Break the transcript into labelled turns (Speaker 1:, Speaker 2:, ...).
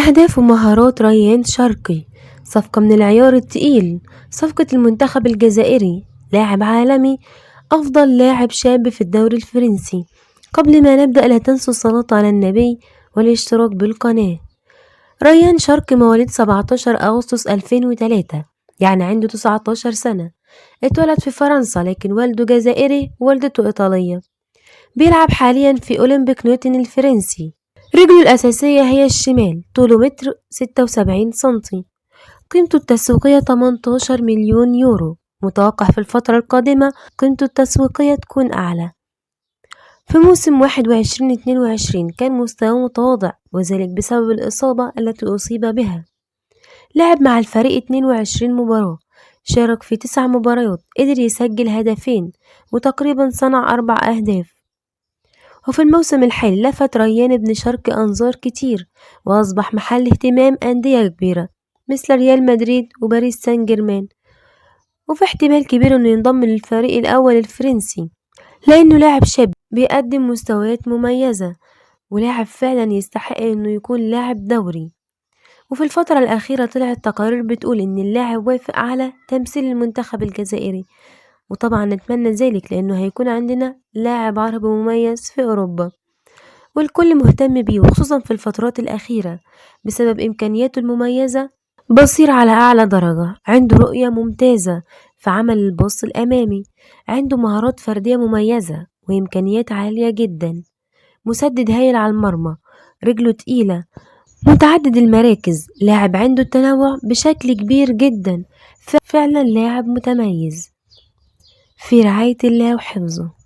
Speaker 1: أهداف ومهارات ريان شرقي. صفقة من العيار التقيل، صفقة المنتخب الجزائري، لاعب عالمي، أفضل لاعب شاب في الدوري الفرنسي. قبل ما نبدأ لا تنسوا الصلاة على النبي والاشتراك بالقناة. ريان شرقي مواليد 17 أغسطس 2003، يعني عنده 19 سنة. اتولد في فرنسا لكن والده جزائري ووالدته إيطالية. بيلعب حاليا في أولمبيك نيوتن الفرنسي. رجله الأساسية هي الشمال، طوله 1.76 سنتي. قيمته التسويقية 18 مليون يورو. متوقع في الفترة القادمة قيمته التسويقية تكون أعلى. في موسم 21-22 كان مستواه متواضع، وذلك بسبب الإصابة التي أصيب بها. لعب مع الفريق 22 مباراة، شارك في 9 مباريات، قدر يسجل هدفين وتقريبا صنع 4 أهداف. وفي الموسم الحالي لفت ريان بن شرقي أنظار كتير، وأصبح محل اهتمام أندية كبيرة مثل ريال مدريد وباريس سان جيرمان، وفي احتمال كبير انه ينضم للفريق الأول الفرنسي، لأنه لاعب شاب بيقدم مستويات مميزة، ولاعب فعلا يستحق انه يكون لاعب دوري. وفي الفترة الأخيرة طلعت تقارير بتقول ان اللاعب وافق على تمثيل المنتخب الجزائري، وطبعا نتمنى ذلك لأنه هيكون عندنا لاعب عربي مميز في أوروبا، والكل مهتم بيه، وخصوصا في الفترات الأخيرة بسبب إمكانياته المميزة. بصير على أعلى درجة، عنده رؤية ممتازة في عمل الباص الأمامي، عنده مهارات فردية مميزة وإمكانيات عالية جدا، مسدد هايل على المرمى، رجله تقيلة، متعدد المراكز، لاعب عنده التنوع بشكل كبير جدا، فعلا لاعب متميز في رعاية الله وحفظه.